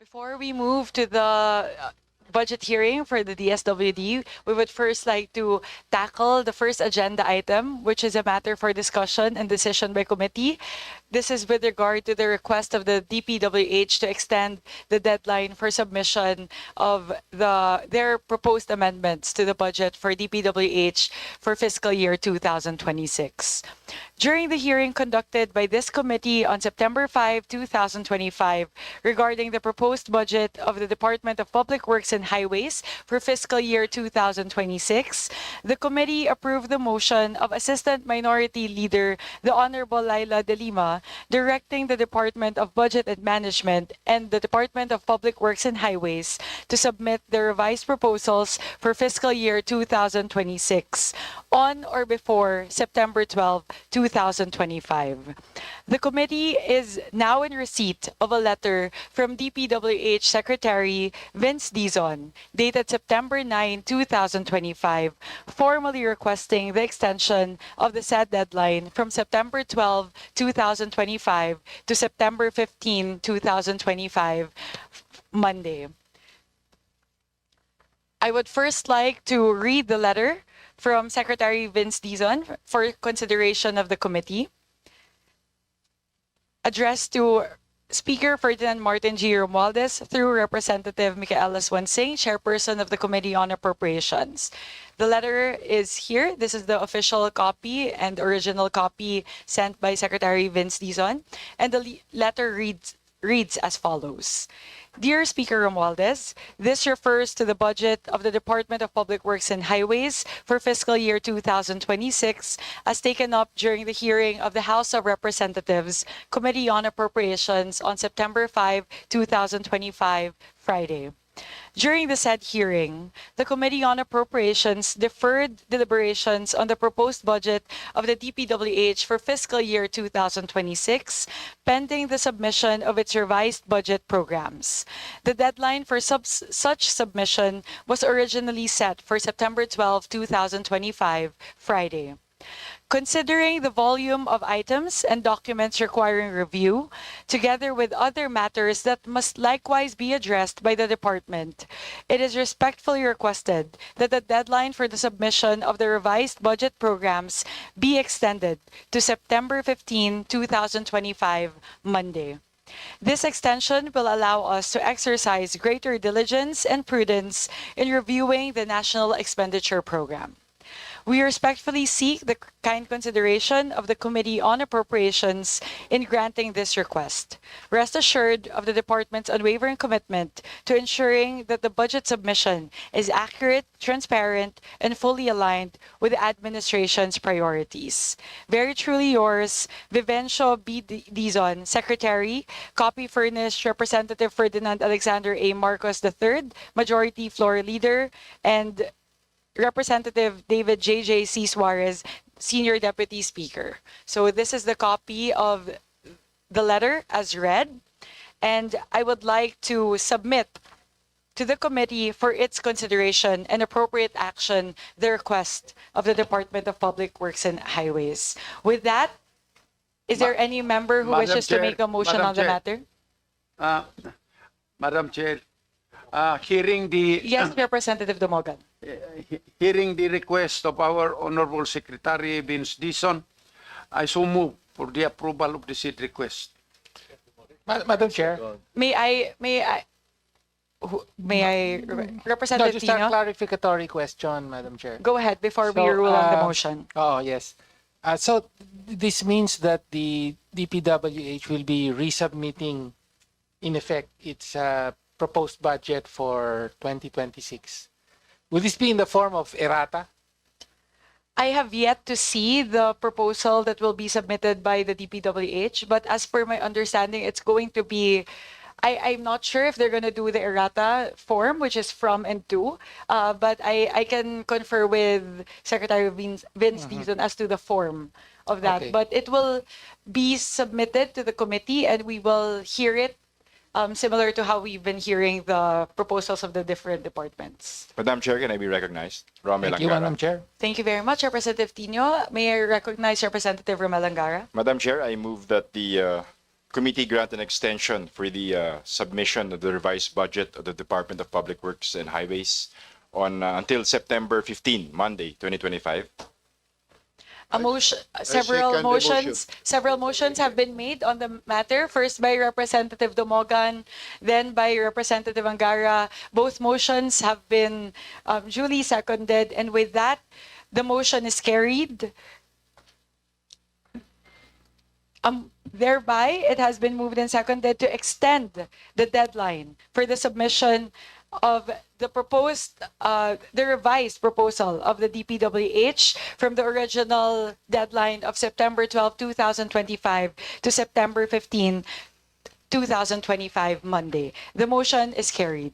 Before we move to the budget hearing for the DSWD, we would first like to tackle the first agenda item, which is a matter for discussion and decision by committee. This is with regard to the request of the DPWH to extend the deadline for submission of their proposed amendments to the budget for DPWH for fiscal year 2026. During the hearing conducted by this committee on September 5, 2025, regarding the proposed budget of the Department of Public Works and Highways for fiscal year 2026, the committee approved the motion of Assistant Minority Leader, the Honorable Laila De Lima, directing the Department of Budget and Management and the Department of Public Works and Highways to submit the revised proposals for fiscal year 2026 on or before September 12, 2025. The committee is now in receipt of a letter from DPWH Secretary Vince Dizon, dated September 9, 2025, formally requesting the extension of the said deadline from September 12, 2025 to September 15, 2025, Monday. I would first like to read the letter from Secretary Vince Dizon for consideration of the committee. Addressed to Speaker Ferdinand Martin G. Romualdez through Representative Micaela Swansing, Chairperson of the Committee on Appropriations. The letter is here. This is the official copy and original copy sent by Secretary Vince Dizon. And the letter reads as follows. Dear Speaker Romualdez, this refers to the budget of the Department of Public Works and Highways for fiscal year 2026 as taken up during the hearing of the House of Representatives Committee on Appropriations on September 5, 2025, Friday. During the said hearing, the Committee on Appropriations deferred deliberations on the proposed budget of the DPWH for fiscal year 2026, pending the submission of its revised budget programs. The deadline for such submission was originally set for September 12, 2025, Friday. Considering the volume of items and documents requiring review, together with other matters that must likewise be addressed by the department, it is respectfully requested that the deadline for the submission of the revised budget programs be extended to September 15, 2025, Monday. This extension will allow us to exercise greater diligence and prudence in reviewing the National Expenditure Program. We respectfully seek the kind consideration of the Committee on Appropriations in granting this request. Rest assured of the Department's unwavering commitment to ensuring that the budget submission is accurate, transparent, and fully aligned with the administration's priorities. Very truly yours, Vivencio B. Dizon, Secretary, copy furnished Representative Ferdinand Alexander A. Marcos III, Majority Floor Leader, and Representative David J.J.C. Suarez, Senior Deputy Speaker. So this is the copy of the letter as read, and I would like to submit to the committee for its consideration and appropriate action the request of the Department of Public Works and Highways. With that, is there any member who wishes to make a motion on the matter? Madam Chair, hearing the Yes, Representative Dumogan. hearing the request of our Honorable Secretary Vince Dizon, I so move for the approval of the said request. Madam Chair. May I, Representative Just a Tino? clarificatory question, Madam Chair. Go ahead before we rule on the motion. Oh, yes. So this means that the DPWH will be resubmitting, in effect, its proposed budget for 2026. Will this be in the form of errata? I have yet to see the proposal that will be submitted by the DPWH, but as per my understanding, it's going to be, I'm not sure if they're going to do the errata form, which is from and to, but I can confer with Secretary Vince Dizon as to the form of that. Okay. But it will be submitted to the committee and we will hear it similar to how we've been hearing the proposals of the different departments. Madam Chair, can I be recognized? Romel Thank you, Angara. Madam Chair. Thank you very much, Representative Tino. May I recognize Representative Romel Angara? Madam Chair, I move that the committee grant an extension for the submission of the revised budget of the Department of Public Works and Highways on until September 15, Monday, 2025. A motion, second the several motions have been made on the matter, first by Representative Domogan, then by Representative Angara. Both motions have been duly seconded, and with that, the motion is carried. Thereby, it has been moved and seconded to extend the deadline for the submission of the the revised proposal of the DPWH from the original deadline of September 12, 2025 to September 15, 2025, Monday. The motion is carried.